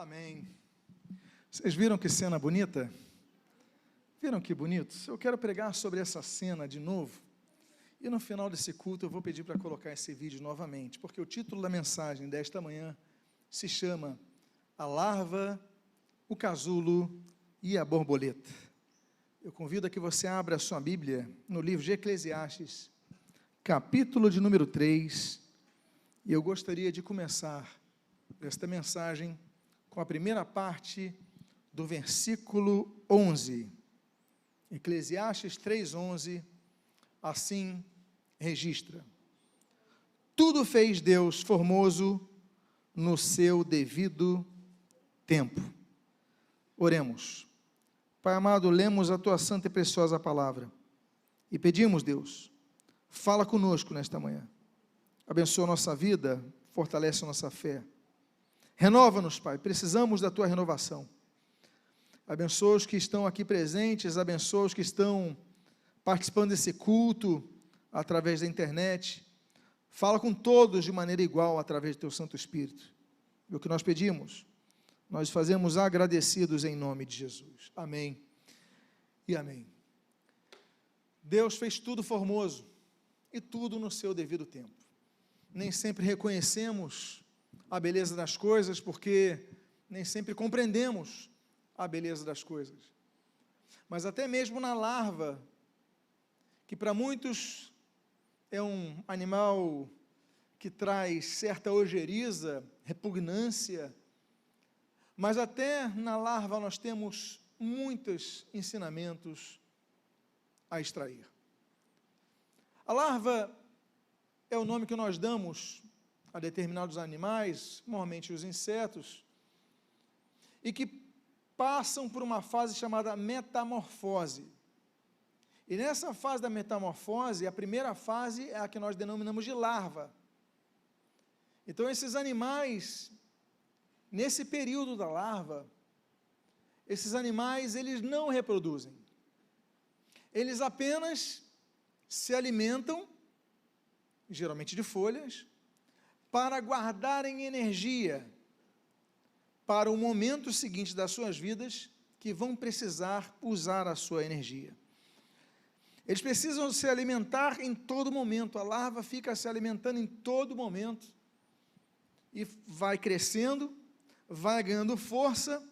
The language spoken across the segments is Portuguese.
Amém. Vocês viram que cena bonita? Viram que bonito? Eu quero pregar sobre essa cena de novo. E no final desse culto eu vou pedir para colocar esse vídeo novamente, porque o título da mensagem desta manhã se chama A Larva, o Casulo e a Borboleta. Eu convido a que você abra a sua Bíblia no livro de Eclesiastes, capítulo de número 3, e eu gostaria de começar esta mensagem com a primeira parte do versículo 11. Eclesiastes 3:11, assim registra: tudo fez Deus formoso no seu devido tempo. Oremos. Pai amado, lemos a tua santa e preciosa palavra e pedimos, Deus, fala conosco nesta manhã, abençoa a nossa vida, fortalece a nossa fé, renova-nos, Pai, precisamos da tua renovação. Abençoa os que estão aqui presentes, abençoa os que estão participando desse culto através da internet, fala com todos de maneira igual através do teu Santo Espírito. E o que nós pedimos, nós fazemos agradecidos em nome de Jesus. Amém e amém. Deus fez tudo formoso e tudo no seu devido tempo. Nem sempre reconhecemos a beleza das coisas, porque nem sempre compreendemos a beleza das coisas. Mas até mesmo na larva, que para muitos é um animal que traz certa ojeriza, repugnância, mas até na larva nós temos muitos ensinamentos a extrair. A larva é o nome que nós damos a determinados animais, normalmente os insetos, e que passam por uma fase chamada metamorfose. E nessa fase da metamorfose, a primeira fase é a que nós denominamos de larva. Então, esses animais, nesse período da larva, esses animais, eles não reproduzem. Eles apenas se alimentam, geralmente de folhas, para guardarem energia para o momento seguinte das suas vidas, que vão precisar usar a sua energia. Eles precisam se alimentar em todo momento, a larva fica se alimentando em todo momento, e vai crescendo, vai ganhando força,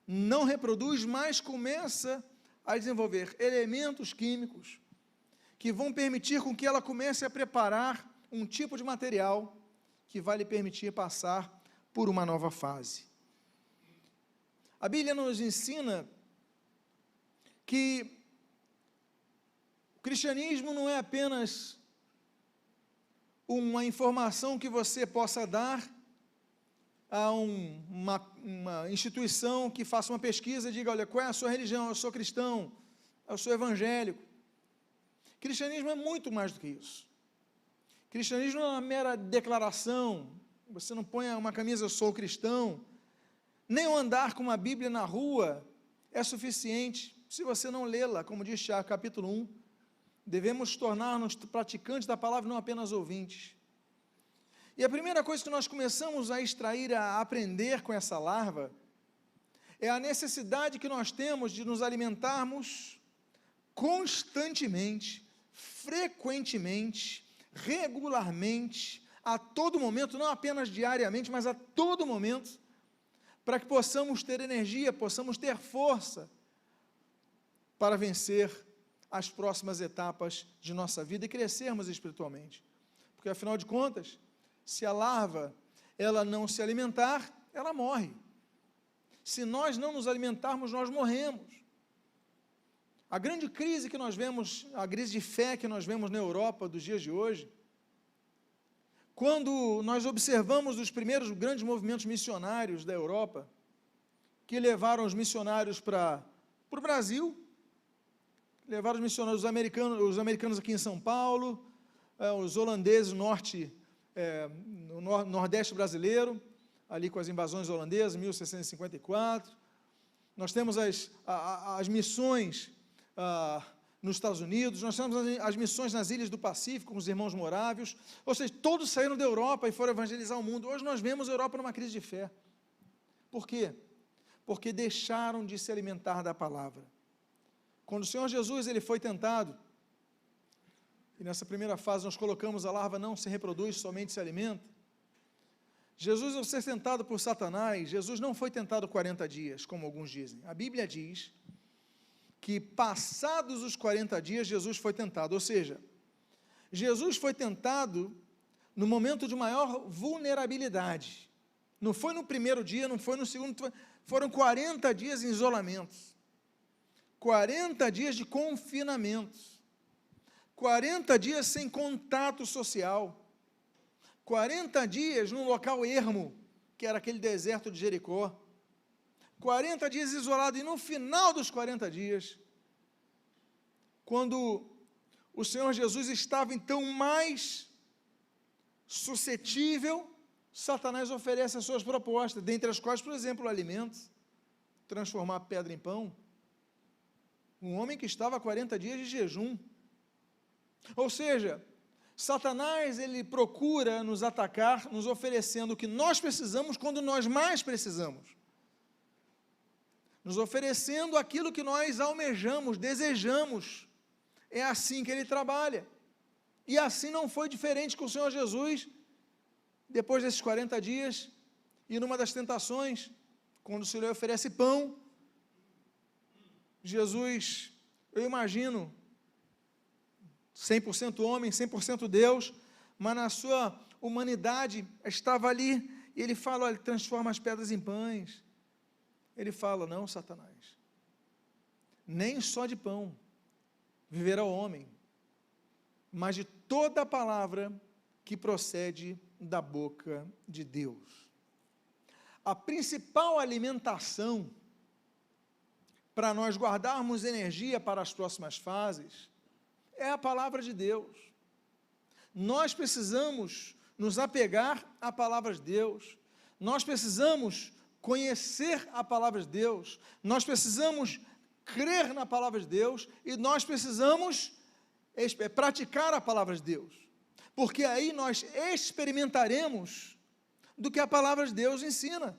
não reproduz, mas começa a desenvolver elementos químicos, que vão permitir com que ela comece a preparar um tipo de material, que vai lhe permitir passar por uma nova fase. A Bíblia nos ensina que o cristianismo não é apenas uma informação que você possa dar a uma instituição que faça uma pesquisa e diga, olha, qual é a sua religião? Eu sou cristão, eu sou evangélico. Cristianismo é muito mais do que isso. Cristianismo não é uma mera declaração, você não põe uma camisa, eu sou cristão, nem o andar com uma Bíblia na rua é suficiente, se você não lê-la, como diz Tiago, capítulo 1, devemos tornar-nos praticantes da palavra, não apenas ouvintes. E a primeira coisa que nós começamos a extrair, a aprender com essa larva, é a necessidade que nós temos de nos alimentarmos constantemente, frequentemente, regularmente, a todo momento, não apenas diariamente, mas a todo momento, para que possamos ter energia, possamos ter força para vencer as próximas etapas de nossa vida e crescermos espiritualmente. Porque, afinal de contas, se a larva, ela não se alimentar, ela morre. Se nós não nos alimentarmos, nós morremos. A grande crise que nós vemos, a crise de fé que nós vemos na Europa dos dias de hoje, quando nós observamos os primeiros grandes movimentos missionários da Europa, que levaram os missionários para o Brasil, levaram os missionários, os americanos aqui em São Paulo, os holandeses no nordeste brasileiro, ali com as invasões holandesas, 1654, nós temos as missões nos Estados Unidos, nós temos as missões nas ilhas do Pacífico, com os irmãos morávios, ou seja, todos saíram da Europa e foram evangelizar o mundo. Hoje nós vemos a Europa numa crise de fé. Por quê? porque deixaram de se alimentar da palavra. Quando o Senhor Jesus ele foi tentado, e nessa primeira fase nós colocamos a larva não se reproduz, somente se alimenta. Jesus, ao ser tentado por Satanás, Jesus não foi tentado 40 dias, como alguns dizem. A Bíblia diz que passados os 40 dias, Jesus foi tentado, ou seja, Jesus foi tentado no momento de maior vulnerabilidade. Não foi no primeiro dia, não foi no segundo, foram 40 dias em isolamento, 40 dias de confinamento, 40 dias sem contato social, 40 dias num local ermo, que era aquele deserto de Jericó, 40 dias isolado, e no final dos 40 dias, quando o Senhor Jesus estava então mais suscetível, Satanás oferece as suas propostas, dentre as quais, por exemplo, alimentos, transformar pedra em pão. Um homem que estava há 40 dias de jejum. Ou seja, Satanás, ele procura nos atacar, nos oferecendo o que nós precisamos quando nós mais precisamos. Nos oferecendo aquilo que nós almejamos, desejamos. É assim que ele trabalha. E assim não foi diferente com o Senhor Jesus, depois desses 40 dias, e numa das tentações, quando o Senhor oferece pão, Jesus, eu imagino, 100% homem, 100% Deus, mas na sua humanidade, estava ali, e ele fala, olha, transforma as pedras em pães. Ele fala, não, Satanás, nem só de pão viverá o homem, mas de toda a palavra que procede da boca de Deus. A principal alimentação para nós guardarmos energia para as próximas fases é a palavra de Deus. Nós precisamos nos apegar à palavra de Deus, nós precisamos conhecer a palavra de Deus, nós precisamos crer na palavra de Deus e nós precisamos praticar a palavra de Deus, porque aí nós experimentaremos do que a palavra de Deus ensina.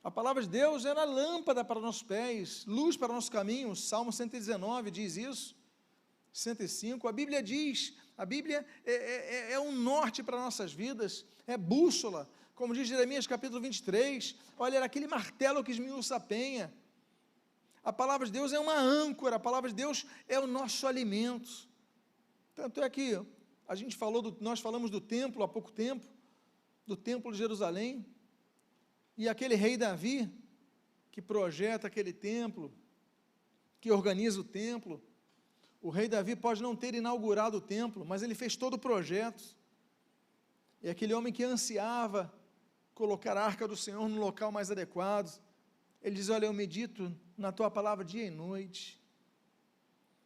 A palavra de Deus era lâmpada para nossos pés, luz para nossos caminhos. Salmo 119 diz isso, 105, a Bíblia diz, a Bíblia é um norte para nossas vidas, é bússola, como diz Jeremias capítulo 23, olha, era aquele martelo que esmiuça a penha. A palavra de Deus é uma âncora, a palavra de Deus é o nosso alimento. Tanto é que nós falamos do templo há pouco tempo, do templo de Jerusalém, e aquele rei Davi, que projeta aquele templo, que organiza o templo, o rei Davi pode não ter inaugurado o templo, mas ele fez todo o projeto, e aquele homem que ansiava colocar a arca do Senhor no local mais adequado, ele diz, olha, eu medito na tua palavra dia e noite,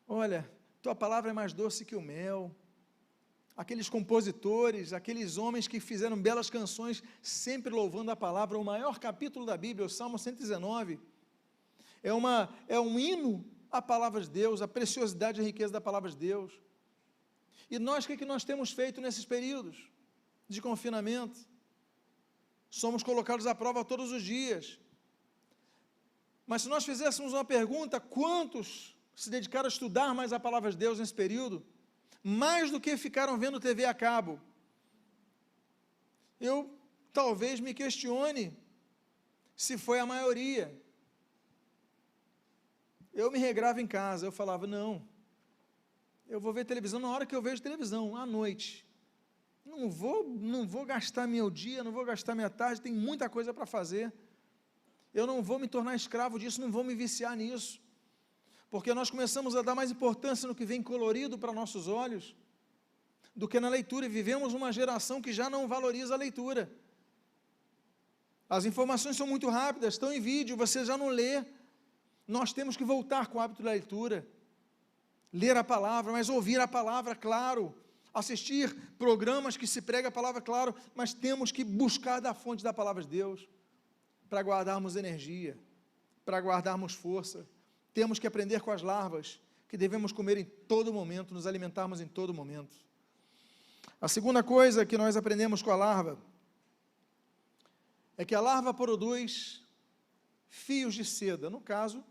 olha, tua palavra é mais doce que o mel. Aqueles compositores, aqueles homens que fizeram belas canções, sempre louvando a palavra, o maior capítulo da Bíblia, o Salmo 119, é um hino à palavra de Deus, a preciosidade e a riqueza da palavra de Deus. E nós, o que nós temos feito nesses períodos de confinamento? Somos colocados à prova todos os dias. Mas se nós fizéssemos uma pergunta, quantos se dedicaram a estudar mais a palavra de Deus nesse período? Mais do que ficaram vendo TV a cabo? Eu talvez me questione se foi a maioria. Eu me regrava em casa, eu falava, não, eu vou ver televisão na hora que eu vejo televisão, à noite. Não vou gastar meu dia, não vou gastar minha tarde, tem muita coisa para fazer. Eu não vou me tornar escravo disso, não vou me viciar nisso. Porque nós começamos a dar mais importância no que vem colorido para nossos olhos, do que na leitura, e vivemos uma geração que já não valoriza a leitura. As informações são muito rápidas, estão em vídeo, você já não lê. Nós temos que voltar com o hábito da leitura, ler a palavra, mas ouvir a palavra, claro, assistir programas que se prega a palavra, claro, mas temos que buscar da fonte da palavra de Deus, para guardarmos energia, para guardarmos força. Temos que aprender com as larvas, que devemos comer em todo momento, nos alimentarmos em todo momento. A segunda coisa que nós aprendemos com a larva, é que a larva produz fios de seda. No caso,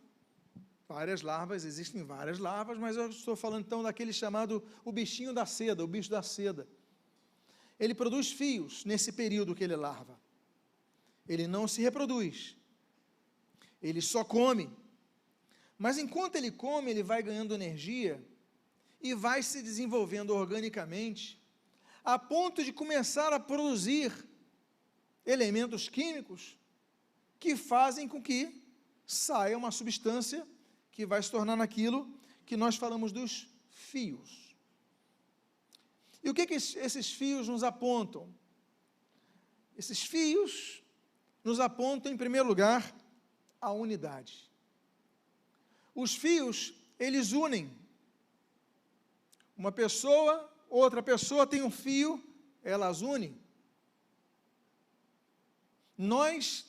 várias larvas, existem várias larvas, mas eu estou falando então daquele chamado o bichinho da seda, o bicho da seda. Ele produz fios nesse período que ele larva. Ele não se reproduz. Ele só come. Mas enquanto ele come, ele vai ganhando energia e vai se desenvolvendo organicamente, a ponto de começar a produzir elementos químicos que fazem com que saia uma substância que vai se tornar naquilo que nós falamos dos fios. E o que esses fios nos apontam? Esses fios nos apontam, em primeiro lugar, a unidade. Os fios, eles unem. Uma pessoa, outra pessoa tem um fio, elas unem. Nós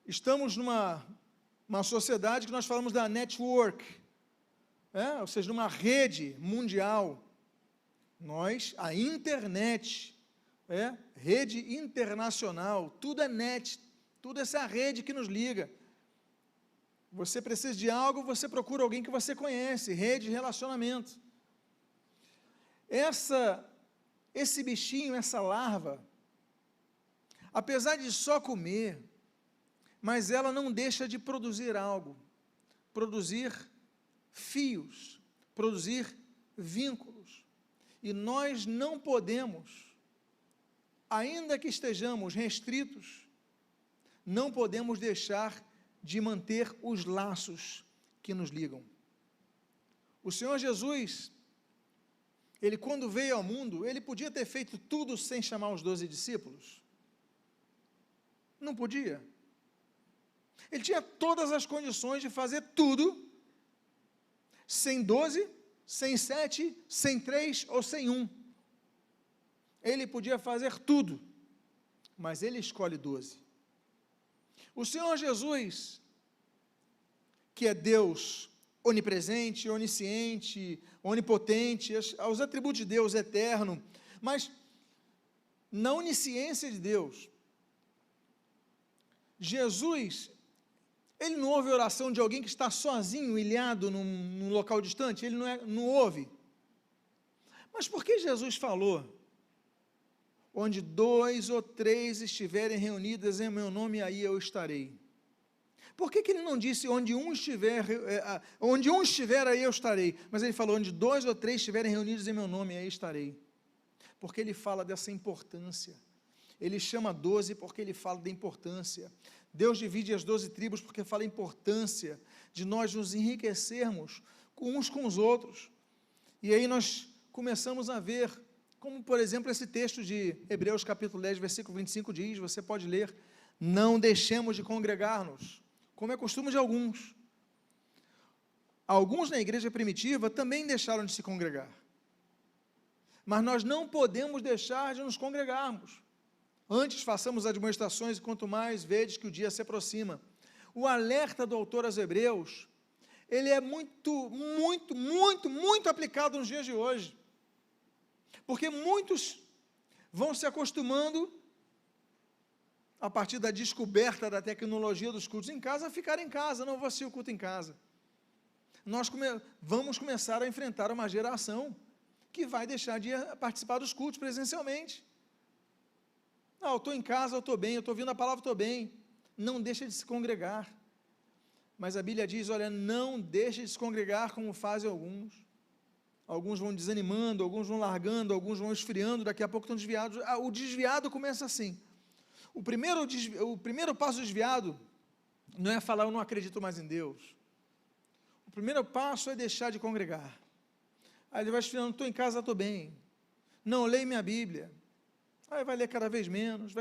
estamos numa sociedade que nós falamos da network, ou seja, numa rede mundial. Nós, a internet, rede internacional, tudo é net, tudo essa rede que nos liga. Você precisa de algo, você procura alguém que você conhece, rede de relacionamento. Esse bichinho, essa larva, apesar de só comer, mas ela não deixa de produzir algo, produzir fios, produzir vínculos. E nós não podemos, ainda que estejamos restritos, não podemos deixar de manter os laços que nos ligam. O Senhor Jesus, ele quando veio ao mundo, ele podia ter feito tudo sem chamar os 12 discípulos? Não podia. Ele tinha todas as condições de fazer tudo, sem 12, sem 7, sem 3 ou sem 1. Ele podia fazer tudo, mas ele escolhe 12. O Senhor Jesus, que é Deus onipresente, onisciente, onipotente, os atributos de Deus eterno, mas na onisciência de Deus, Jesus, ele não ouve oração de alguém que está sozinho, ilhado num local distante, ele não ouve. Mas por que Jesus falou, onde 2 ou 3 estiverem reunidas em meu nome, aí eu estarei? Por que ele não disse, onde um estiver, aí eu estarei? Mas ele falou, onde 2 ou 3 estiverem reunidos em meu nome, aí estarei. Porque ele fala dessa importância. Ele chama 12 porque ele fala da importância. Deus divide as 12 tribos porque fala a importância de nós nos enriquecermos uns com os outros. E aí nós começamos a ver, como por exemplo esse texto de Hebreus capítulo 10, versículo 25 diz, você pode ler, não deixemos de congregar-nos, como é costume de alguns. Alguns na igreja primitiva também deixaram de se congregar. Mas nós não podemos deixar de nos congregarmos. Antes façamos admoestações, e quanto mais vedes que o dia se aproxima. O alerta do autor aos Hebreus, ele é muito aplicado nos dias de hoje. Porque muitos vão se acostumando, a partir da descoberta da tecnologia dos cultos em casa, a ficar em casa, não vou assistir o culto em casa. Nós vamos começar a enfrentar uma geração que vai deixar de participar dos cultos presencialmente. Eu estou em casa, eu estou bem, eu estou ouvindo a palavra, estou bem. Não deixa de se congregar. Mas a Bíblia diz, olha, não deixe de se congregar como fazem alguns. Alguns vão desanimando, alguns vão largando, alguns vão esfriando, daqui a pouco estão desviados. O desviado começa assim. O primeiro passo do desviado não é falar, eu não acredito mais em Deus. O primeiro passo é deixar de congregar. Aí ele vai esfriando, estou em casa, estou bem. Não, leio minha Bíblia. Aí vai ler cada vez menos.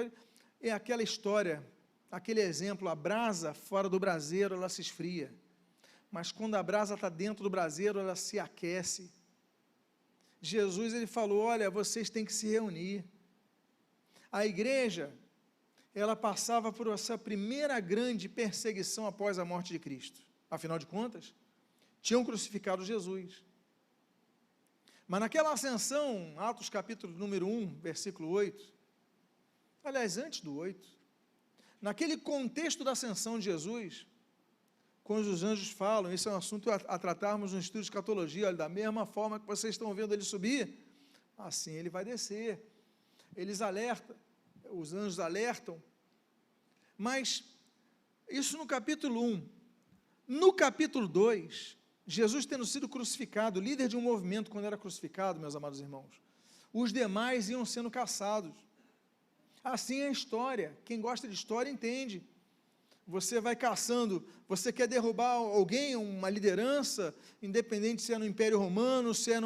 É aquela história, aquele exemplo, a brasa fora do braseiro, ela se esfria. Mas quando a brasa está dentro do braseiro, ela se aquece. Jesus, ele falou, olha, vocês têm que se reunir. A igreja, ela passava por essa primeira grande perseguição após a morte de Cristo. Afinal de contas, tinham crucificado Jesus. Mas naquela ascensão, Atos capítulo número 1, versículo 8, aliás, antes do 8, naquele contexto da ascensão de Jesus, quando os anjos falam, esse é um assunto a tratarmos no estudo de escatologia, olha, da mesma forma que vocês estão vendo ele subir, assim ele vai descer. Eles alertam, os anjos alertam, mas isso no capítulo 1. No capítulo 2, Jesus tendo sido crucificado, líder de um movimento quando era crucificado, meus amados irmãos, os demais iam sendo caçados. Assim é a história, quem gosta de história entende. Você vai caçando, você quer derrubar alguém, uma liderança, independente se é no Império Romano, se é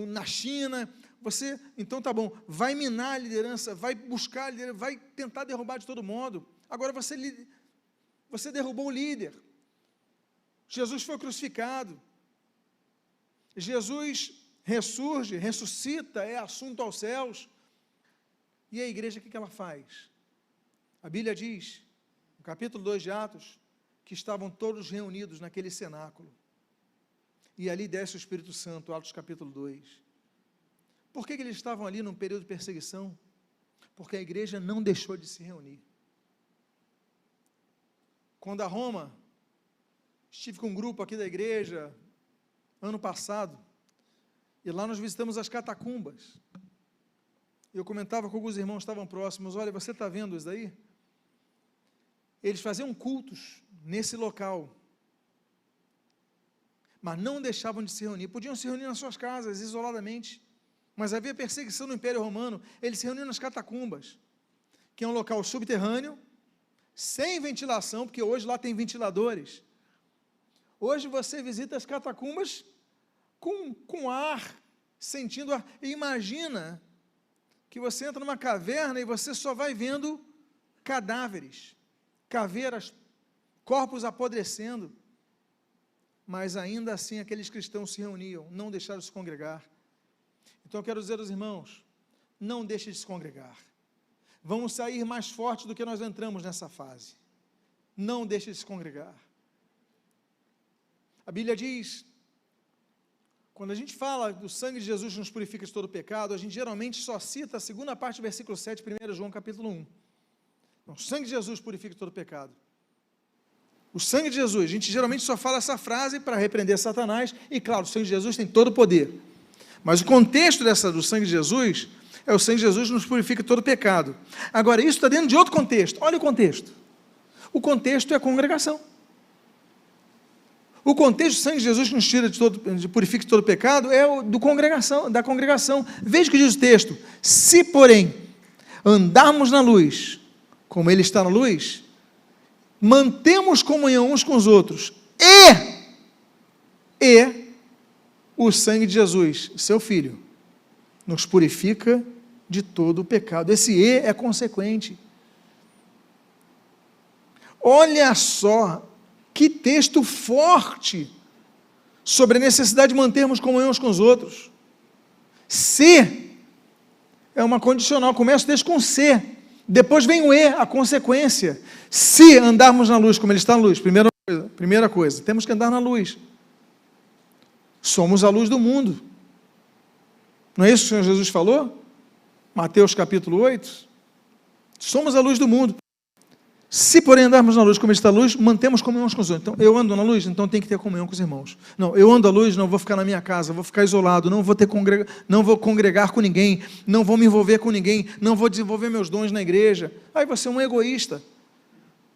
na China, você, então tá bom, vai minar a liderança, vai buscar a liderança, vai tentar derrubar de todo modo. Agora você derrubou o líder. Jesus foi crucificado. Jesus ressurge, ressuscita, é assunto aos céus. E a igreja, o que ela faz? A Bíblia diz, no capítulo 2 de Atos, que estavam todos reunidos naquele cenáculo. E ali desce o Espírito Santo, Atos capítulo 2. Por que eles estavam ali num período de perseguição? Porque a igreja não deixou de se reunir. Quando a Roma, estive com um grupo aqui da igreja, ano passado, e lá nós visitamos as catacumbas. Eu comentava com alguns irmãos que estavam próximos, olha, você está vendo isso daí? Eles faziam cultos nesse local, mas não deixavam de se reunir. Podiam se reunir nas suas casas, isoladamente, mas havia perseguição no Império Romano. Eles se reuniam nas catacumbas, que é um local subterrâneo, sem ventilação, porque hoje lá tem ventiladores. Hoje você visita as catacumbas com ar, sentindo ar. E imagina que você entra numa caverna e você só vai vendo cadáveres, caveiras, corpos apodrecendo. Mas ainda assim aqueles cristãos se reuniam, não deixaram de se congregar. Então eu quero dizer aos irmãos, não deixe de se congregar. Vamos sair mais fortes do que nós entramos nessa fase. Não deixe de se congregar. A Bíblia diz, quando a gente fala do sangue de Jesus que nos purifica de todo pecado, a gente geralmente só cita a segunda parte do versículo 7, 1 João capítulo 1. Então, o sangue de Jesus purifica de todo pecado. O sangue de Jesus, a gente geralmente só fala essa frase para repreender Satanás, e claro, o sangue de Jesus tem todo o poder. Mas o contexto do sangue de Jesus, é o sangue de Jesus que nos purifica de todo pecado. Agora, isso está dentro de outro contexto. Olha o contexto. O contexto é a congregação. O contexto do sangue de Jesus que nos tira purifica de todo pecado é o da congregação. Veja o que diz o texto. Se, porém, andarmos na luz, como Ele está na luz, mantemos comunhão uns com os outros, e o sangue de Jesus, seu Filho, nos purifica de todo o pecado. Esse "e" é consequente. Olha só, que texto forte sobre a necessidade de mantermos comunhão uns com os outros. Se é uma condicional, começa desde com "se", depois vem o "e", a consequência. Se andarmos na luz, como Ele está na luz, primeira coisa, temos que andar na luz. Somos a luz do mundo. Não é isso que o Senhor Jesus falou? Mateus capítulo 8. Somos a luz do mundo. Se, porém, andarmos na luz como Ele está na luz, mantemos comunhão com os outros. Então, eu ando na luz, então tem que ter comunhão com os irmãos. Não, eu ando à luz, não vou ficar na minha casa, vou ficar isolado, não vou congregar com ninguém, não vou me envolver com ninguém, não vou desenvolver meus dons na igreja. Aí você é um egoísta.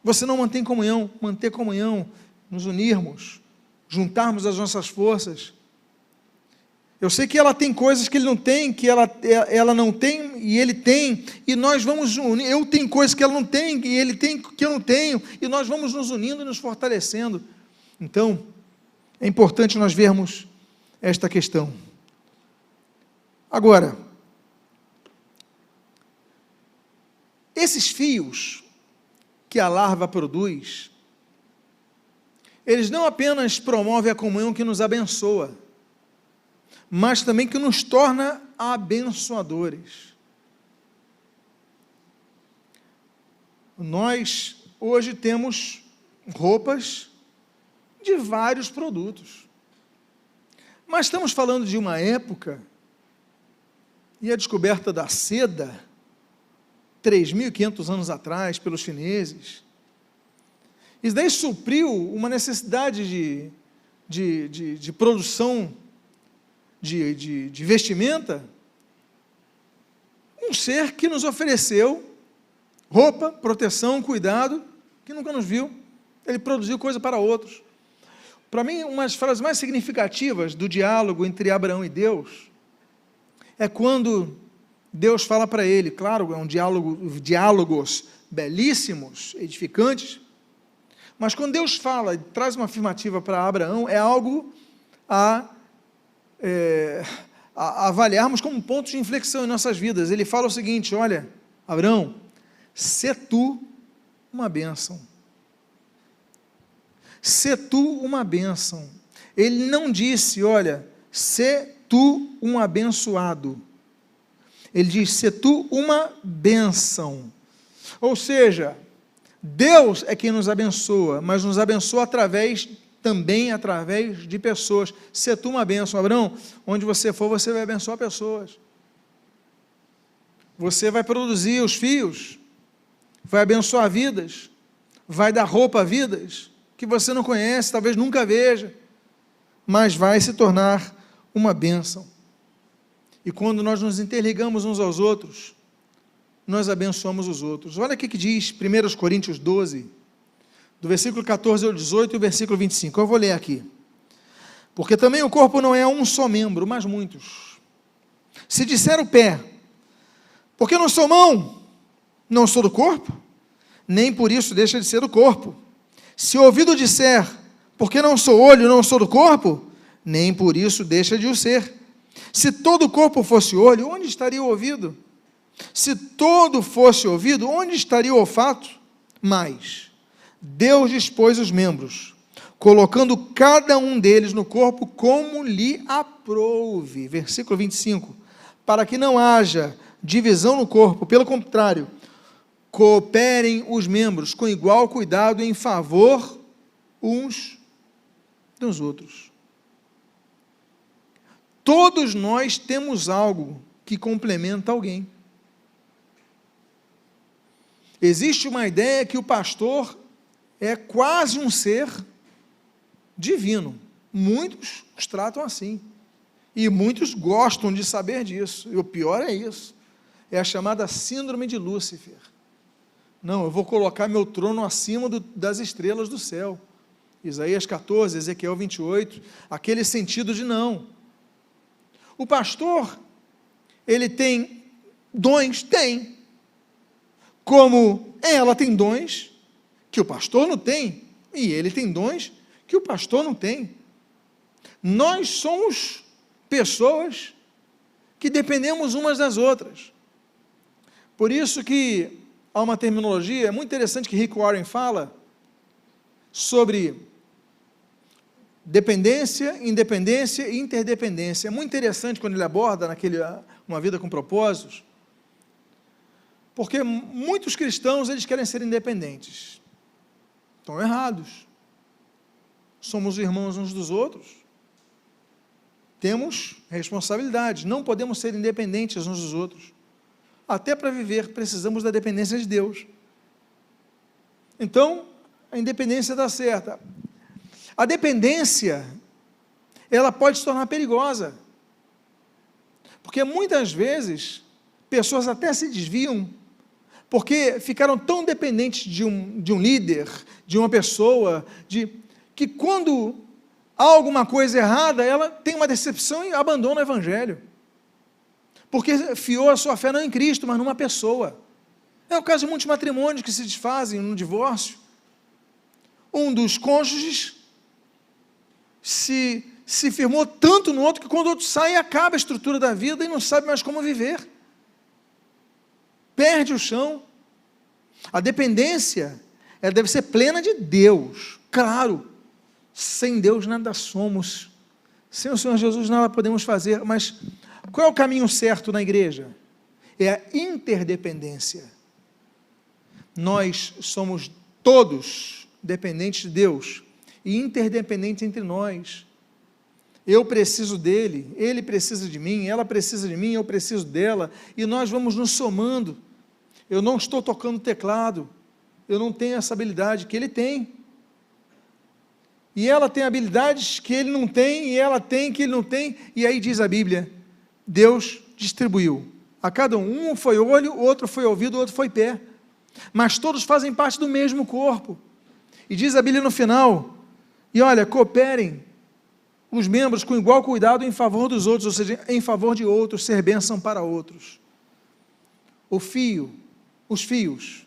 Você não mantém comunhão. Manter comunhão, nos unirmos, juntarmos as nossas forças. Eu sei que ela tem coisas que ele não tem, que ela não tem e ele tem, e nós vamos unir. Eu tenho coisas que ela não tem e ele tem que eu não tenho, e nós vamos nos unindo e nos fortalecendo. Então, é importante nós vermos esta questão. Agora, esses fios que a larva produz, eles não apenas promovem a comunhão que nos abençoa, mas também que nos torna abençoadores. Nós, hoje, temos roupas de vários produtos, mas estamos falando de uma época, e a descoberta da seda, 3.500 anos atrás, pelos chineses, Isso daí supriu uma necessidade de produção de vestimenta. Um ser que nos ofereceu roupa, proteção, cuidado, que nunca nos viu. Ele produziu coisa para outros. Para mim, uma das frases mais significativas do diálogo entre Abraão e Deus é quando Deus fala para ele, claro, é um diálogos belíssimos, edificantes, mas quando Deus fala e traz uma afirmativa para Abraão, é algo a avaliarmos como ponto de inflexão em nossas vidas. Ele fala o seguinte: olha, Abraão, sê tu uma bênção. Sê tu uma bênção. Ele não disse, olha, sê tu um abençoado. Ele diz, sê tu uma bênção. Ou seja, Deus é quem nos abençoa, mas nos abençoa também através de pessoas. Sê tu uma bênção. Abraão, onde você for, você vai abençoar pessoas. Você vai produzir os fios, vai abençoar vidas, vai dar roupa a vidas que você não conhece, talvez nunca veja, mas vai se tornar uma bênção. E quando nós nos interligamos uns aos outros, nós abençoamos os outros. Olha o que diz 1 Coríntios 12, do versículo 14 ao 18 e o versículo 25. Eu vou ler aqui. Porque também o corpo não é um só membro, mas muitos. Se disser o pé, porque não sou mão, não sou do corpo, nem por isso deixa de ser do corpo. Se o ouvido disser, porque não sou olho, não sou do corpo, nem por isso deixa de o ser. Se todo o corpo fosse olho, onde estaria o ouvido? Se todo fosse ouvido, onde estaria o olfato? Mas Deus dispôs os membros, colocando cada um deles no corpo como lhe aprouve. Versículo 25. Para que não haja divisão no corpo, pelo contrário, cooperem os membros com igual cuidado em favor uns dos outros. Todos nós temos algo que complementa alguém. Existe uma ideia que o pastor é quase um ser divino. Muitos os tratam assim. E muitos gostam de saber disso. E o pior é isso. É a chamada síndrome de Lúcifer. Não, eu vou colocar meu trono acima das estrelas do céu. Isaías 14, Ezequiel 28, aquele sentido de não. O pastor, ele tem dons? Tem. Como ela tem dons que o pastor não tem, e ele tem dons que o pastor não tem. Nós somos pessoas que dependemos umas das outras. Por isso que há uma terminologia muito interessante que Rick Warren fala sobre dependência, independência e interdependência. É muito interessante quando ele aborda uma vida com propósitos, porque muitos cristãos, eles querem ser independentes. Estão errados. Somos irmãos uns dos outros. Temos responsabilidade. Não podemos ser independentes uns dos outros. Até para viver, precisamos da dependência de Deus. Então, a independência dá certa. A dependência, ela pode se tornar perigosa. Porque muitas vezes, pessoas até se desviam, porque ficaram tão dependentes de um líder, de uma pessoa, que quando há alguma coisa errada, ela tem uma decepção e abandona o evangelho. Porque fiou a sua fé não em Cristo, mas numa pessoa. É o caso de muitos matrimônios que se desfazem no divórcio. Um dos cônjuges se firmou tanto no outro que quando o outro sai, acaba a estrutura da vida e não sabe mais como viver. Perde o chão. A dependência, ela deve ser plena de Deus. Claro, sem Deus nada somos. Sem o Senhor Jesus nada podemos fazer, mas qual é o caminho certo na igreja? É a interdependência. Nós somos todos dependentes de Deus e interdependentes entre nós. Eu preciso dele, ele precisa de mim, ela precisa de mim, eu preciso dela, e nós vamos nos somando. Eu não estou tocando teclado, eu não tenho essa habilidade que ele tem, e ela tem habilidades que ele não tem, e ela tem que ele não tem, e aí diz a Bíblia, Deus distribuiu. A cada um foi olho, outro foi ouvido, outro foi pé. Mas todos fazem parte do mesmo corpo. E diz a Bíblia no final, e olha, cooperem os membros com igual cuidado em favor dos outros, ou seja, em favor de outros, ser bênção para outros. Os fios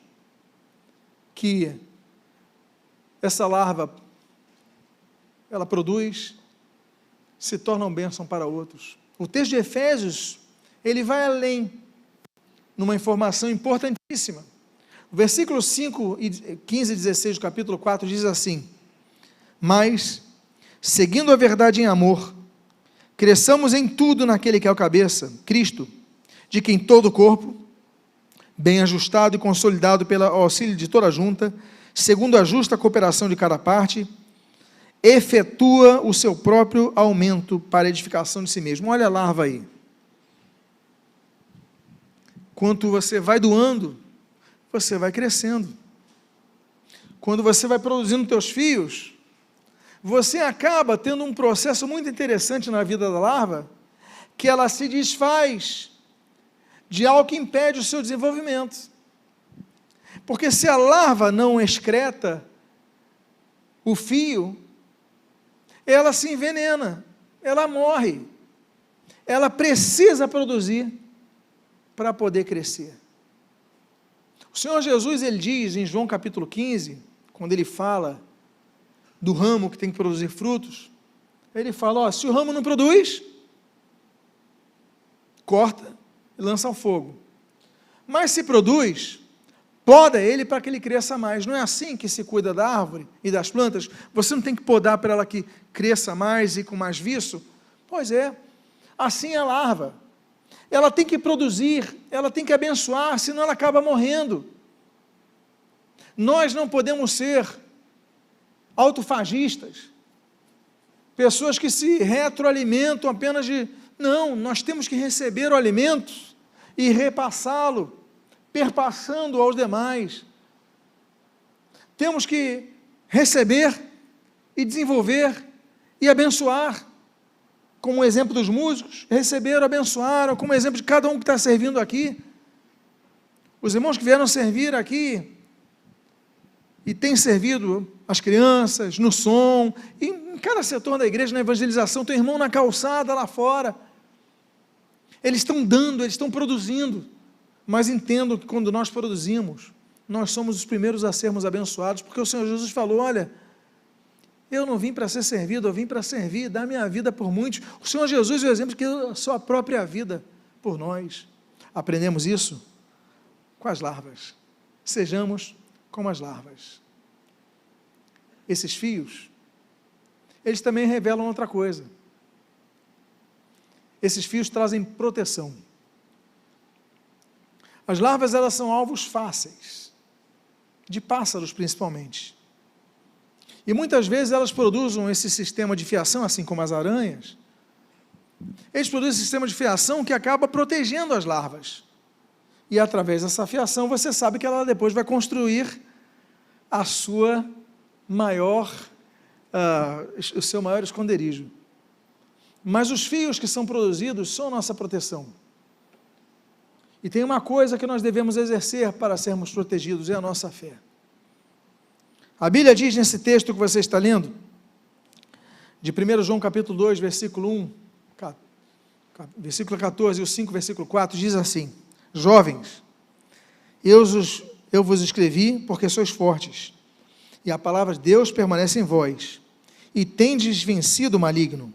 que essa larva ela produz, se tornam bênção para outros. O texto de Efésios, ele vai além, numa informação importantíssima. O versículo 5, 15 e 16 do capítulo 4 diz assim, mas, seguindo a verdade em amor, cresçamos em tudo naquele que é o cabeça, Cristo, de quem todo o corpo, bem ajustado e consolidado pelo auxílio de toda a junta, segundo a justa cooperação de cada parte, efetua o seu próprio aumento para a edificação de si mesmo. Olha a larva aí. Quanto você vai doando, você vai crescendo. Quando você vai produzindo teus fios, você acaba tendo um processo muito interessante na vida da larva, que ela se desfaz de algo que impede o seu desenvolvimento. Porque se a larva não excreta o fio, ela se envenena, ela morre, ela precisa produzir para poder crescer. O Senhor Jesus, ele diz em João capítulo 15, quando ele fala do ramo que tem que produzir frutos, ele fala, ó, se o ramo não produz, corta e lança ao fogo. Mas se produz, poda ele para que ele cresça mais. Não é assim que se cuida da árvore e das plantas? Você não tem que podar para ela que cresça mais e com mais viço? Pois é, assim é a larva. Ela tem que produzir, ela tem que abençoar, senão ela acaba morrendo. Nós não podemos ser autofagistas, pessoas que se retroalimentam apenas de... Não, nós temos que receber o alimento e repassá-lo, perpassando aos demais. Temos que receber e desenvolver e abençoar, como o exemplo dos músicos, receberam, abençoaram, como o exemplo de cada um que está servindo aqui. Os irmãos que vieram servir aqui e têm servido as crianças, no som, e em cada setor da igreja, na evangelização, tem irmão na calçada lá fora. Eles estão dando, eles estão produzindo, mas entendo que quando nós produzimos, nós somos os primeiros a sermos abençoados, porque o Senhor Jesus falou, olha, eu não vim para ser servido, eu vim para servir, dar minha vida por muitos. O Senhor Jesus é o exemplo que deu a sua própria vida por nós. Aprendemos isso com as larvas. Sejamos como as larvas. Esses fios, eles também revelam outra coisa. Esses fios trazem proteção. As larvas, elas são alvos fáceis, de pássaros principalmente. E muitas vezes elas produzem esse sistema de fiação, assim como as aranhas. Eles produzem esse sistema de fiação que acaba protegendo as larvas. E através dessa fiação, você sabe que ela depois vai construir a sua o seu maior esconderijo. Mas os fios que são produzidos são nossa proteção. E tem uma coisa que nós devemos exercer para sermos protegidos, é a nossa fé. A Bíblia diz nesse texto que você está lendo, de 1 João capítulo 2, versículo 1, versículo 14 e o 5, versículo 4, diz assim, jovens, eu vos escrevi porque sois fortes, e a palavra de Deus permanece em vós, e tendes vencido o maligno.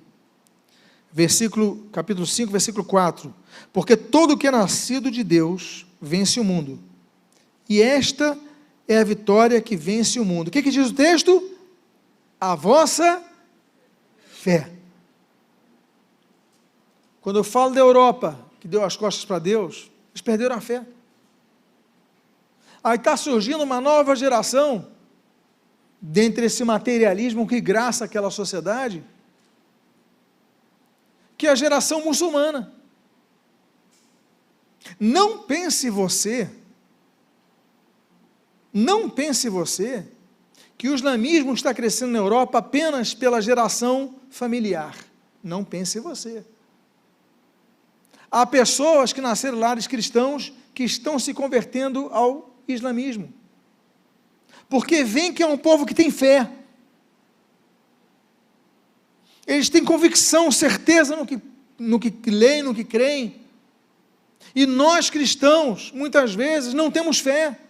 Capítulo 5, versículo 4, porque todo o que é nascido de Deus vence o mundo, e esta é a vitória que vence o mundo. O que diz o texto? A vossa fé. Quando eu falo da Europa, que deu as costas para Deus, eles perderam a fé. Aí está surgindo uma nova geração, dentre esse materialismo que graça aquela sociedade, que é a geração muçulmana. Não pense você que o islamismo está crescendo na Europa apenas pela geração familiar. Não pense você. Há pessoas que nasceram em lares cristãos que estão se convertendo ao islamismo, porque veem que é um povo que tem fé. Eles têm convicção, certeza no que leem, no que creem. E nós cristãos, muitas vezes, não temos fé.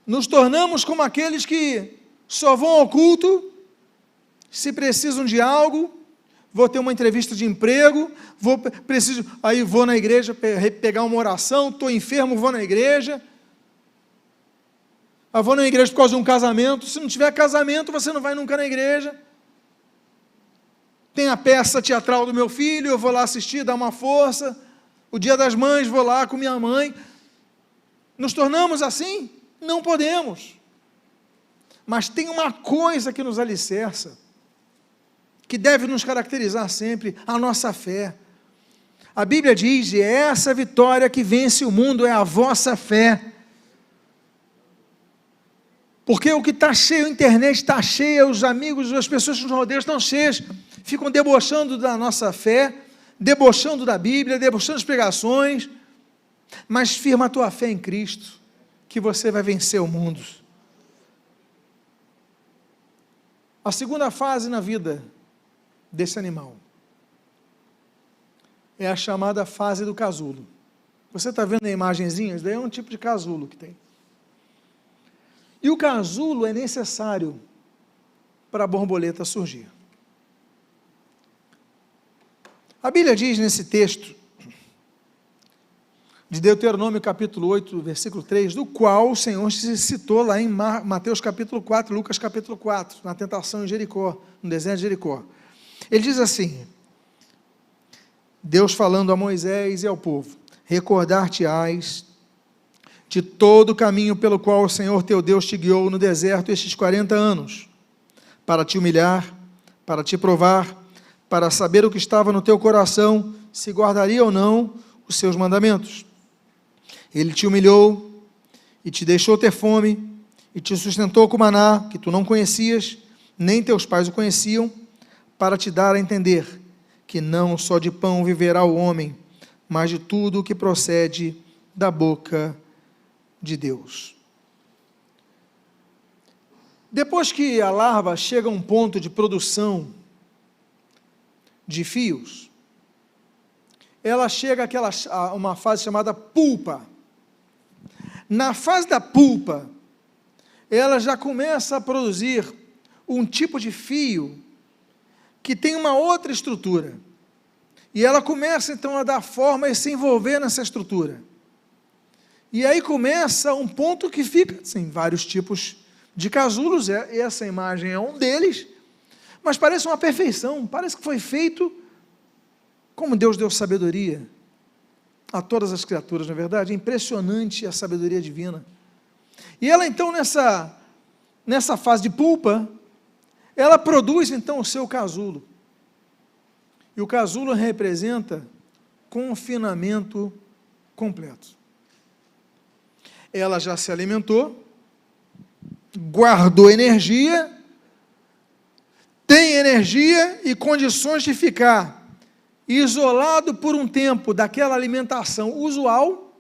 Nos tornamos como aqueles que só vão ao culto se precisam de algo. Vou ter uma entrevista de emprego, aí vou na igreja pegar uma oração, estou enfermo, vou na igreja. Vou na igreja por causa de um casamento. Se não tiver casamento, você não vai nunca na igreja. Tem a peça teatral do meu filho, eu vou lá assistir, dar uma força. O Dia das Mães, vou lá com minha mãe. Nos tornamos assim? Não podemos. Mas tem uma coisa que nos alicerça, que deve nos caracterizar sempre: a nossa fé. A Bíblia diz: e essa vitória que vence o mundo é a vossa fé. Porque o que está cheio, a internet está cheia, os amigos, as pessoas que nos rodeiam estão cheias, ficam debochando da nossa fé, debochando da Bíblia, debochando das pregações, mas firma a tua fé em Cristo, que você vai vencer o mundo. A segunda fase na vida desse animal é a chamada fase do casulo. Você está vendo a imagenzinha? Isso daí é um tipo de casulo que tem. E o casulo é necessário para a borboleta surgir. A Bíblia diz nesse texto de Deuteronômio capítulo 8, versículo 3, do qual o Senhor se citou lá em Mateus capítulo 4, Lucas capítulo 4, na tentação em Jericó, no deserto de Jericó. Ele diz assim, Deus falando a Moisés e ao povo: recordar-te-ás de todo o caminho pelo qual o Senhor teu Deus te guiou no deserto estes 40 anos, para te humilhar, para te provar, para saber o que estava no teu coração, se guardaria ou não os seus mandamentos. Ele te humilhou e te deixou ter fome, e te sustentou com maná, que tu não conhecias, nem teus pais o conheciam, para te dar a entender que não só de pão viverá o homem, mas de tudo o que procede da boca de Deus. Depois que a larva chega a um ponto de produção de fios, ela chega a uma fase chamada pulpa. Na fase da pulpa, ela já começa a produzir um tipo de fio que tem uma outra estrutura. E ela começa então a dar forma e se envolver nessa estrutura. E aí começa um ponto que fica, sim, vários tipos de casulos, essa imagem é um deles, mas parece uma perfeição, parece que foi feito como Deus deu sabedoria a todas as criaturas, na verdade, é impressionante a sabedoria divina. E ela então, nessa fase de pulpa, ela produz então o seu casulo. E o casulo representa confinamento completo. Ela já se alimentou, guardou energia, tem energia e condições de ficar isolado por um tempo daquela alimentação usual,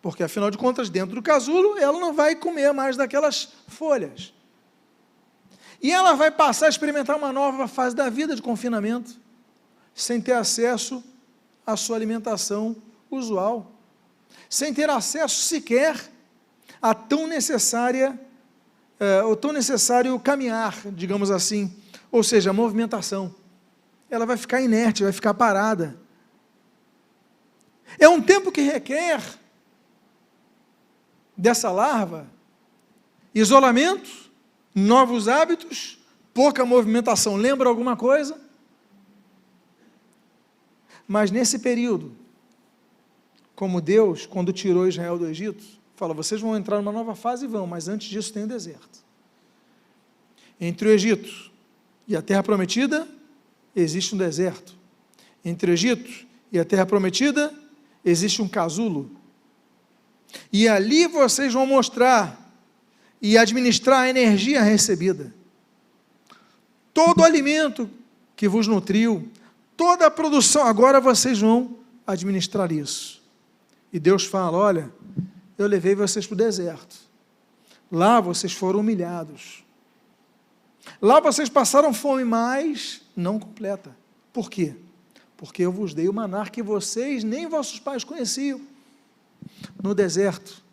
porque afinal de contas, dentro do casulo, ela não vai comer mais daquelas folhas. E ela vai passar a experimentar uma nova fase da vida de confinamento, sem ter acesso à sua alimentação usual, sem ter acesso sequer a tão necessário caminhar, digamos assim, ou seja, a movimentação. Ela vai ficar inerte, vai ficar parada. É um tempo que requer dessa larva isolamento, novos hábitos, pouca movimentação. Lembra alguma coisa? Mas nesse período, como Deus, quando tirou Israel do Egito, fala, vocês vão entrar numa nova fase e vão, mas antes disso tem o deserto. Entre o Egito e a terra prometida, existe um deserto. Entre o Egito e a terra prometida, existe um casulo. E ali vocês vão mostrar e administrar a energia recebida. Todo o alimento que vos nutriu, toda a produção, agora vocês vão administrar isso. E Deus fala, olha, eu levei vocês para o deserto. Lá vocês foram humilhados. Lá vocês passaram fome, mas não completa. Por quê? Porque eu vos dei o maná que vocês nem vossos pais conheciam. No deserto,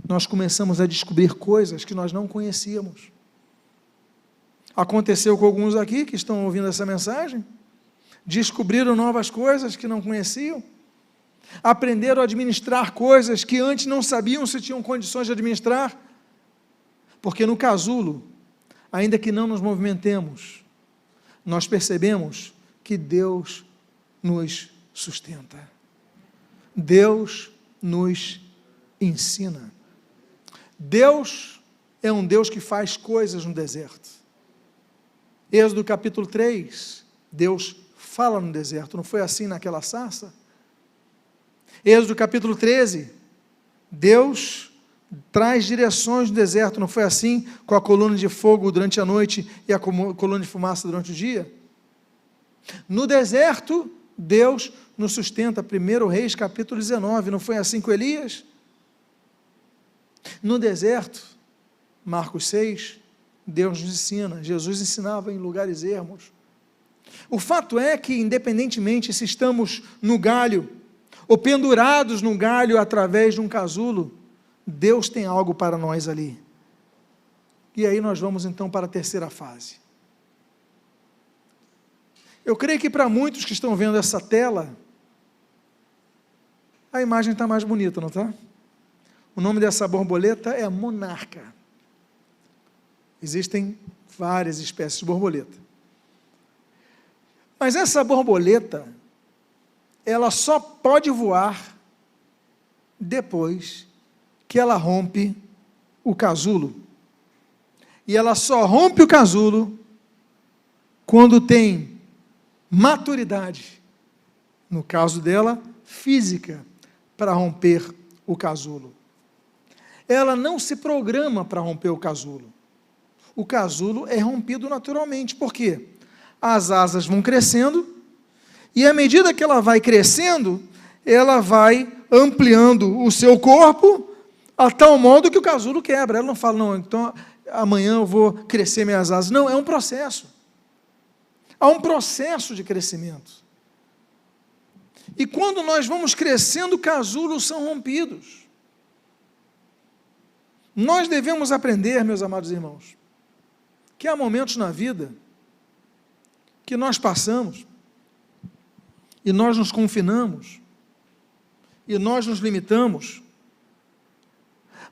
nós começamos a descobrir coisas que nós não conhecíamos. Aconteceu com alguns aqui que estão ouvindo essa mensagem, descobriram novas coisas que não conheciam, aprenderam a administrar coisas que antes não sabiam se tinham condições de administrar, porque no casulo, ainda que não nos movimentemos, nós percebemos que Deus nos sustenta. Deus nos ensina. Deus é um Deus que faz coisas no deserto. Êxodo capítulo 3, Deus fala no deserto, não foi assim naquela sarça? Êxodo capítulo 13, Deus traz direções no deserto, não foi assim com a coluna de fogo durante a noite e a coluna de fumaça durante o dia? No deserto, Deus nos sustenta. 1 Reis capítulo 19, não foi assim com Elias? No deserto, Marcos 6, Deus nos ensina, Jesus ensinava em lugares ermos. O fato é que, independentemente se estamos no galho, ou pendurados no galho através de um casulo, Deus tem algo para nós ali. E aí nós vamos então para a terceira fase. Eu creio que para muitos que estão vendo essa tela, a imagem está mais bonita, não está? O nome dessa borboleta é monarca. Existem várias espécies de borboleta. Mas essa borboleta, ela só pode voar depois que ela rompe o casulo. E ela só rompe o casulo quando tem maturidade, no caso dela, física, para romper o casulo. Ela não se programa para romper o casulo. O casulo é rompido naturalmente. Por quê? As asas vão crescendo, e à medida que ela vai crescendo, ela vai ampliando o seu corpo, a tal modo que o casulo quebra. Ela não fala, não, então amanhã eu vou crescer minhas asas. Não, é um processo. Há um processo de crescimento. E quando nós vamos crescendo, casulos são rompidos. Nós devemos aprender, meus amados irmãos, que há momentos na vida que nós passamos e nós nos confinamos e nós nos limitamos,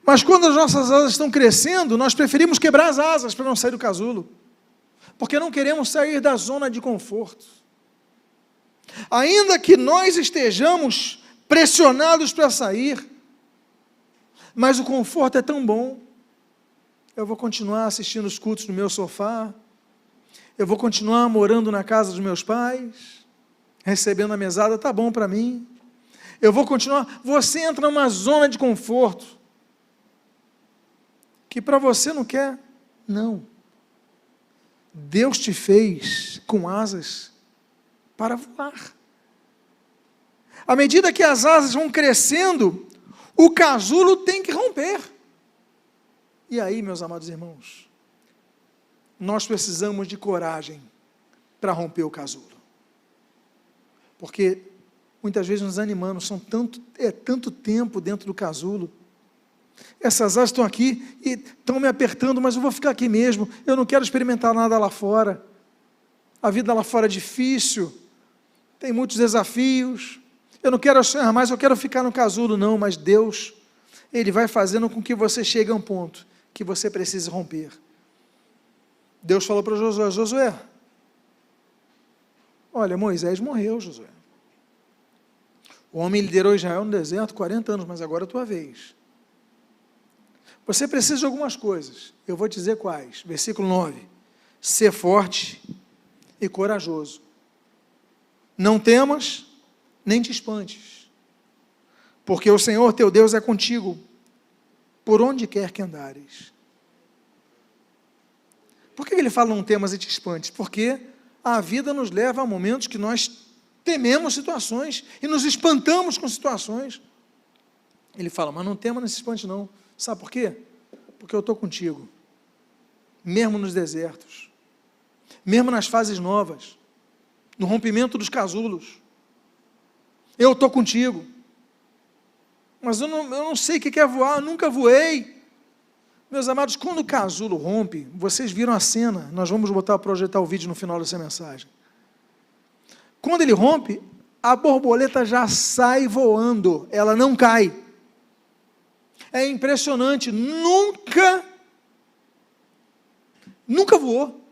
mas quando as nossas asas estão crescendo, nós preferimos quebrar as asas para não sair do casulo, porque não queremos sair da zona de conforto. Ainda que nós estejamos pressionados para sair, mas o conforto é tão bom. Eu vou continuar assistindo os cultos no meu sofá, eu vou continuar morando na casa dos meus pais, recebendo a mesada, está bom para mim. Eu vou continuar. Você entra numa zona de conforto que para você não quer. Não. Deus te fez com asas para voar. À medida que as asas vão crescendo, o casulo tem que romper. E aí, meus amados irmãos, nós precisamos de coragem para romper o casulo. Porque muitas vezes nos animamos, é tanto tempo dentro do casulo. Essas asas estão aqui e estão me apertando, mas eu vou ficar aqui mesmo. Eu não quero experimentar nada lá fora. A vida lá fora é difícil, tem muitos desafios. Eu não quero sonhar mais, eu quero ficar no casulo. Não, mas Deus, Ele vai fazendo com que você chegue a um ponto que você precisa romper. Deus falou para Josué, Josué, olha, Moisés morreu, Josué. O homem liderou Israel no deserto 40 anos, mas agora é a tua vez. Você precisa de algumas coisas, eu vou te dizer quais. Versículo 9, ser forte e corajoso. Não temas, nem te espantes, porque o Senhor teu Deus é contigo, por onde quer que andares. Por que ele fala não temas e te espantes? Porque a vida nos leva a momentos que nós tememos situações e nos espantamos com situações. Ele fala, mas não tema, não se espante não. Sabe por quê? Porque eu estou contigo. Mesmo nos desertos, mesmo nas fases novas, no rompimento dos casulos, eu estou contigo. Mas eu não sei o que é voar, eu nunca voei. Meus amados, quando o casulo rompe, vocês viram a cena, nós vamos projetar o vídeo no final dessa mensagem. Quando ele rompe, a borboleta já sai voando, ela não cai. É impressionante, nunca voou.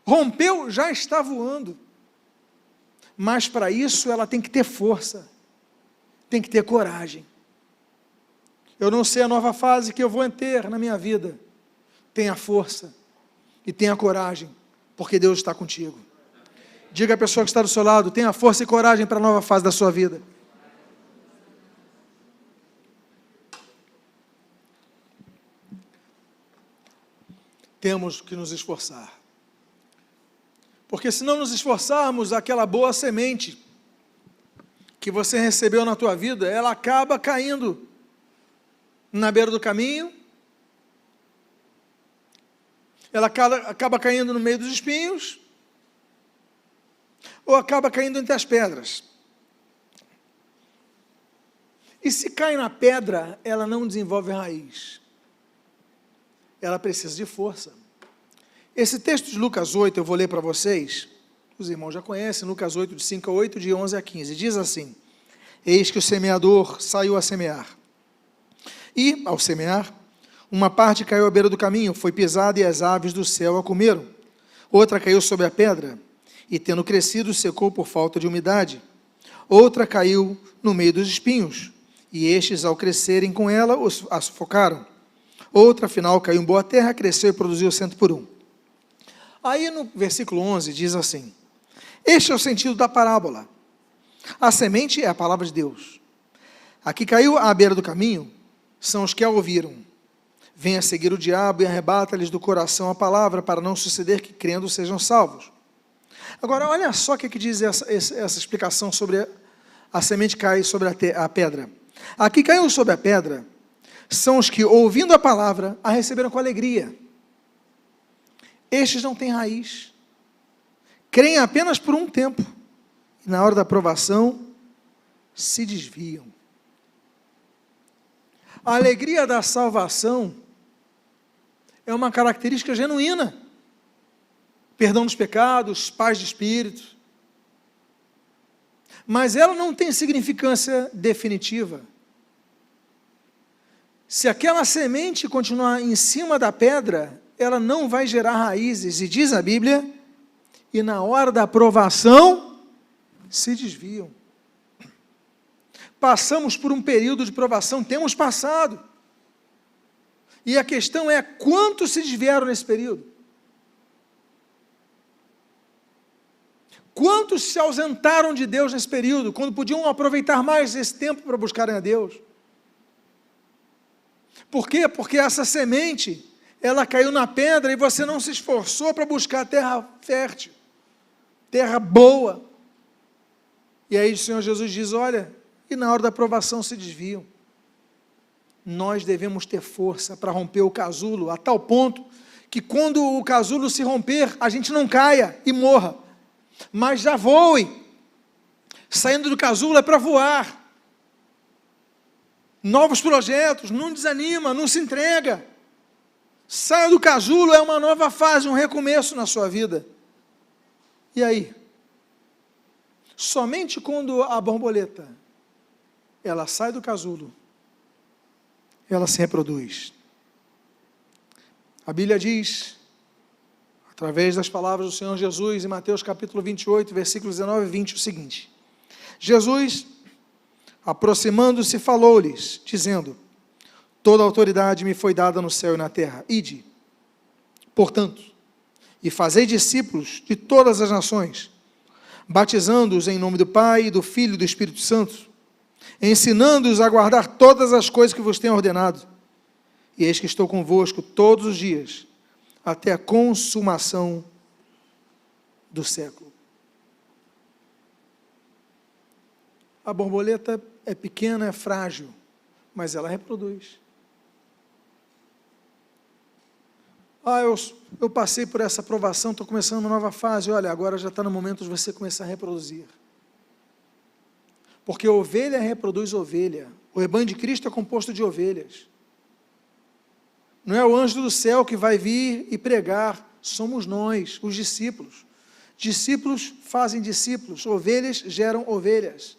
Rompeu, já está voando. Mas para isso ela tem que ter força, tem que ter coragem. Eu não sei a nova fase que eu vou ter na minha vida. Tenha força e tenha coragem, porque Deus está contigo. Diga à pessoa que está do seu lado, tenha força e coragem para a nova fase da sua vida. Temos que nos esforçar. Porque se não nos esforçarmos, aquela boa semente que você recebeu na tua vida, ela acaba caindo na beira do caminho, ela acaba caindo no meio dos espinhos, ou acaba caindo entre as pedras. E se cai na pedra, ela não desenvolve raiz. Ela precisa de força. Esse texto de Lucas 8, eu vou ler para vocês, os irmãos já conhecem, Lucas 8, de 5 a 8, de 11 a 15, diz assim, eis que o semeador saiu a semear, e, ao semear, uma parte caiu à beira do caminho, foi pisada e as aves do céu a comeram, outra caiu sobre a pedra, e tendo crescido, secou por falta de umidade, outra caiu no meio dos espinhos, e estes, ao crescerem com ela, a sufocaram, outra, afinal, caiu em boa terra, cresceu e produziu 100 por 1. Aí no versículo 11 diz assim, este é o sentido da parábola, a semente é a palavra de Deus, a que caiu à beira do caminho, são os que a ouviram, vem a seguir o diabo e arrebata-lhes do coração a palavra, para não suceder que crendo sejam salvos. Agora olha só o que diz essa explicação sobre a semente que cai sobre a pedra, a que caiu sobre a pedra, são os que ouvindo a palavra, a receberam com alegria. Estes não têm raiz, creem apenas por um tempo, e na hora da provação, se desviam. A alegria da salvação é uma característica genuína, perdão dos pecados, paz de espírito, mas ela não tem significância definitiva. Se aquela semente continuar em cima da pedra, ela não vai gerar raízes, e diz a Bíblia, e na hora da provação, se desviam. Passamos por um período de provação, temos passado, e a questão é, quantos se desviaram nesse período? Quantos se ausentaram de Deus nesse período, quando podiam aproveitar mais esse tempo para buscarem a Deus? Por quê? Porque essa semente, ela caiu na pedra e você não se esforçou para buscar terra fértil, terra boa. E aí o Senhor Jesus diz, olha, e na hora da provação se desviam. Nós devemos ter força para romper o casulo, a tal ponto que quando o casulo se romper, a gente não caia e morra, mas já voe. Saindo do casulo é para voar. Novos projetos, não desanima, não se entrega. Saia do casulo, é uma nova fase, um recomeço na sua vida. E aí? Somente quando a borboleta, ela sai do casulo, ela se reproduz. A Bíblia diz, através das palavras do Senhor Jesus, em Mateus capítulo 28, versículos 19 e 20, o seguinte, Jesus, aproximando-se, falou-lhes, dizendo, toda a autoridade me foi dada no céu e na terra, ide, portanto, e fazei discípulos de todas as nações, batizando-os em nome do Pai, do Filho e do Espírito Santo, ensinando-os a guardar todas as coisas que vos tenho ordenado, e eis que estou convosco todos os dias, até a consumação do século. A borboleta é pequena, é frágil, mas ela reproduz. Eu passei por essa provação, estou começando uma nova fase. Olha, agora já está no momento de você começar a reproduzir. Porque ovelha reproduz ovelha. O rebanho de Cristo é composto de ovelhas. Não é o anjo do céu que vai vir e pregar, somos nós, os discípulos. Discípulos fazem discípulos, ovelhas geram ovelhas.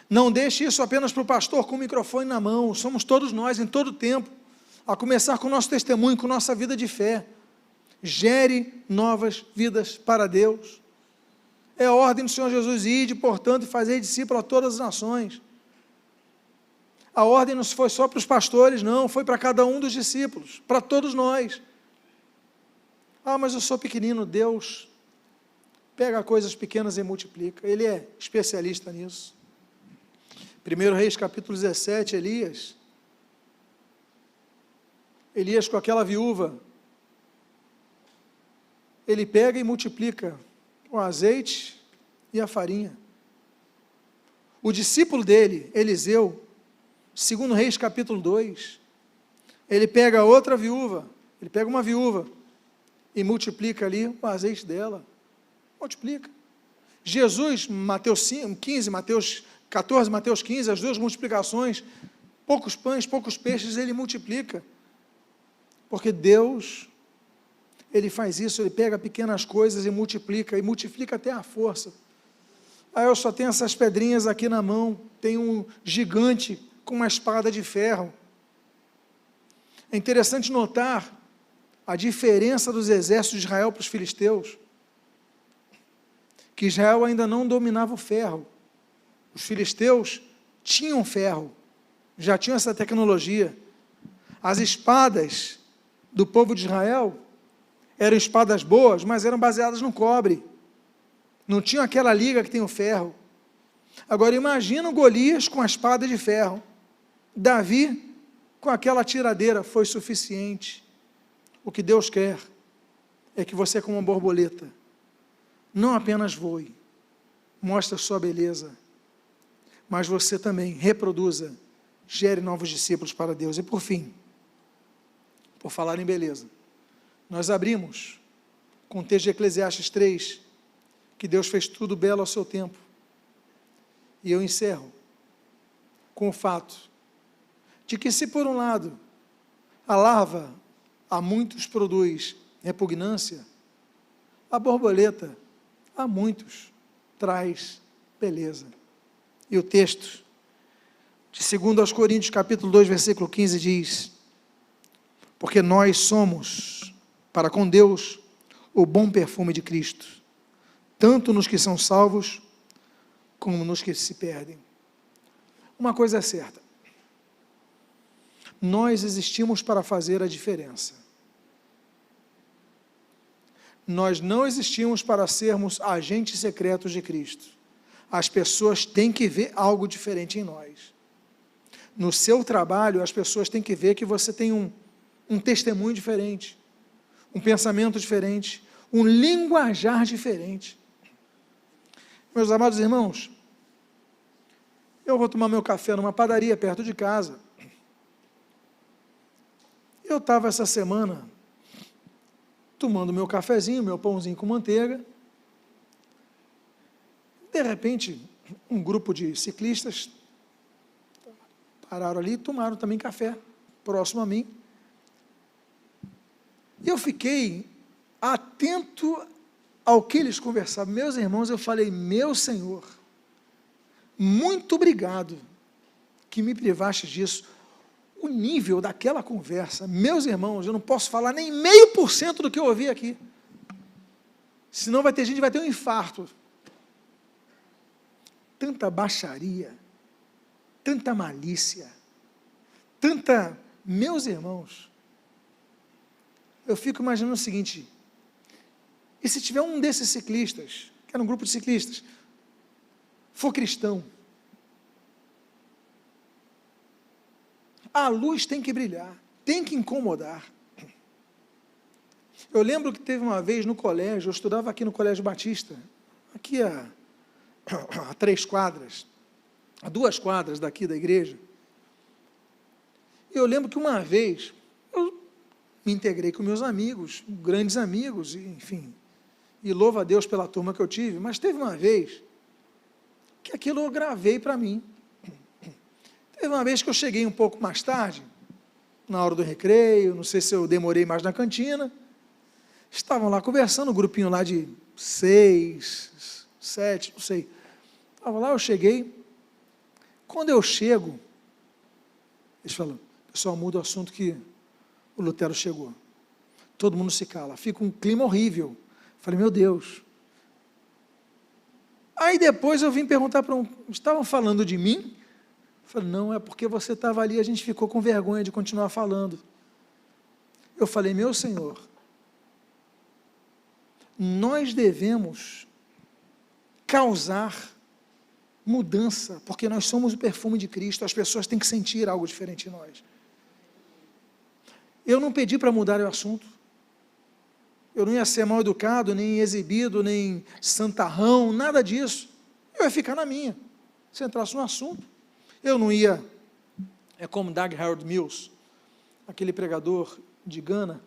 Não deixe isso apenas para o pastor com o microfone na mão, somos todos nós, em todo tempo, a começar com o nosso testemunho, com nossa vida de fé. Gere novas vidas para Deus. É a ordem do Senhor Jesus, ide, portanto, e fazer discípulo a todas as nações. A ordem não foi só para os pastores, não, foi para cada um dos discípulos, para todos nós. Mas eu sou pequenino. Deus pega coisas pequenas e multiplica, Ele é especialista nisso. 1 Reis capítulo 17, Elias com aquela viúva, ele pega e multiplica o azeite e a farinha. O discípulo dele, Eliseu, 2 Reis capítulo 2, ele pega outra viúva, ele pega uma viúva e multiplica ali o azeite dela, multiplica. Jesus, Mateus 15, Mateus 14, Mateus 15, as duas multiplicações, poucos pães, poucos peixes, ele multiplica, porque Deus, Ele faz isso, Ele pega pequenas coisas e multiplica até a força. Eu só tenho essas pedrinhas aqui na mão, tem um gigante com uma espada de ferro. É interessante notar a diferença dos exércitos de Israel para os filisteus, que Israel ainda não dominava o ferro, os filisteus tinham ferro, já tinham essa tecnologia. As espadas do povo de Israel eram espadas boas, mas eram baseadas no cobre, não tinham aquela liga que tem o ferro. Agora imagina o Golias com a espada de ferro, Davi com aquela tiradeira, foi suficiente. O que Deus quer é que você, como uma borboleta, não apenas voe, mostre a sua beleza, mas você também reproduza, gere novos discípulos para Deus. E por fim, por falar em beleza, nós abrimos com o texto de Eclesiastes 3, que Deus fez tudo belo ao seu tempo, e eu encerro com o fato de que, se por um lado a larva a muitos produz repugnância, a borboleta a muitos traz beleza. E o texto de 2 Coríntios capítulo 2, versículo 15 diz: porque nós somos, para com Deus, o bom perfume de Cristo, tanto nos que são salvos, como nos que se perdem. Uma coisa é certa, nós existimos para fazer a diferença. Nós não existimos para sermos agentes secretos de Cristo. As pessoas têm que ver algo diferente em nós. No seu trabalho, as pessoas têm que ver que você tem um testemunho diferente, um pensamento diferente, um linguajar diferente. Meus amados irmãos, eu vou tomar meu café numa padaria perto de casa. Eu estava essa semana tomando meu cafezinho, meu pãozinho com manteiga. De repente, um grupo de ciclistas pararam ali e tomaram também café, próximo a mim. E eu fiquei atento ao que eles conversavam. Meus irmãos, eu falei: meu Senhor, muito obrigado que me privaste disso. O nível daquela conversa, meus irmãos, eu não posso falar nem 0,5% do que eu ouvi aqui, senão vai ter gente que vai ter um infarto. Tanta baixaria, tanta malícia, meus irmãos, eu fico imaginando o seguinte: e se tiver um desses ciclistas, que era um grupo de ciclistas, for cristão, a luz tem que brilhar, tem que incomodar. Eu lembro que teve uma vez no colégio, eu estudava aqui no Colégio Batista, aqui a 3 quadras, a 2 quadras daqui da igreja. Eu lembro que uma vez eu me integrei com meus amigos, grandes amigos, enfim, e louvo a Deus pela turma que eu tive, mas teve uma vez que aquilo eu gravei para mim. Teve uma vez que eu cheguei um pouco mais tarde, na hora do recreio, não sei se eu demorei mais na cantina, estavam lá conversando, um grupinho lá de 6, 7, não sei. Estava lá, eu cheguei. Quando eu chego, eles falam, pessoal, muda o assunto que o Lutero chegou. Todo mundo se cala, fica um clima horrível. Falei, meu Deus. Aí depois eu vim perguntar para estavam falando de mim? Falei, não, é porque você estava ali, a gente ficou com vergonha de continuar falando. Eu falei, meu Senhor, nós devemos causar mudança, porque nós somos o perfume de Cristo, as pessoas têm que sentir algo diferente em nós. Eu não pedi para mudar o assunto, eu não ia ser mal educado, nem exibido, nem santarrão, nada disso, eu ia ficar na minha, se entrasse no assunto, eu não ia, é como Doug Harold Mills, aquele pregador de Gana,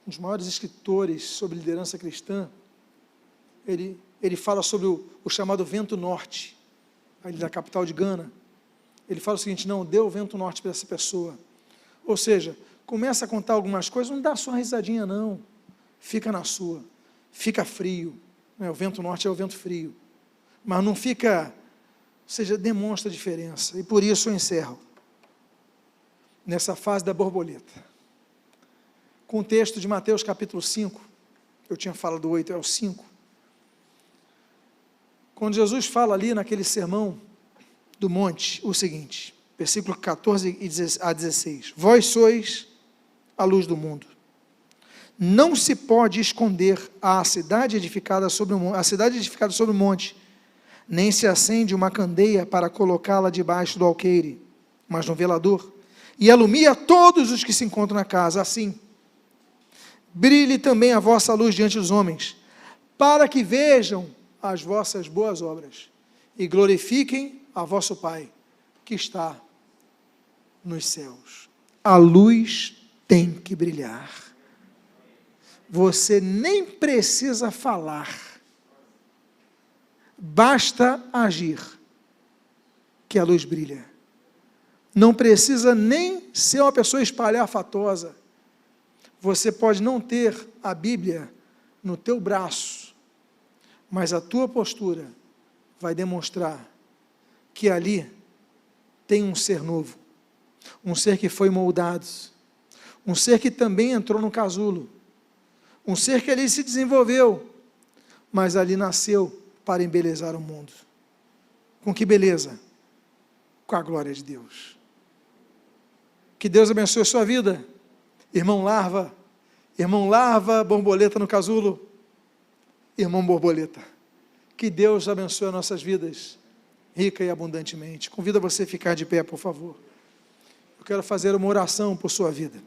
um dos maiores escritores sobre liderança cristã, ele fala sobre o chamado vento norte, ali da capital de Gana. Ele fala o seguinte, não, dê o vento norte para essa pessoa. Ou seja, começa a contar algumas coisas, não dá só uma risadinha não, fica na sua, fica frio, né? O vento norte é o vento frio, mas não fica, ou seja, demonstra a diferença, e por isso eu encerro, nessa fase da borboleta, com o texto de Mateus capítulo 5, eu tinha falado do 8, é o 5, quando Jesus fala ali naquele sermão do monte, o seguinte, versículo 14 a 16, vós sois a luz do mundo, não se pode esconder a cidade edificada sobre o monte, nem se acende uma candeia para colocá-la debaixo do alqueire, mas no velador, e alumia todos os que se encontram na casa, assim, brilhe também a vossa luz diante dos homens, para que vejam as vossas boas obras, e glorifiquem a vosso Pai, que está nos céus. A luz tem que brilhar, você nem precisa falar, basta agir, que a luz brilha, não precisa nem ser uma pessoa espalhafatosa, você pode não ter a Bíblia no teu braço, mas a tua postura vai demonstrar que ali tem um ser novo, um ser que foi moldado, um ser que também entrou no casulo, um ser que ali se desenvolveu, mas ali nasceu para embelezar o mundo. Com que beleza? Com a glória de Deus. Que Deus abençoe a sua vida, irmão larva, borboleta no casulo, irmão borboleta, que Deus abençoe as nossas vidas, rica e abundantemente. Convido você a ficar de pé, por favor. Eu quero fazer uma oração por sua vida.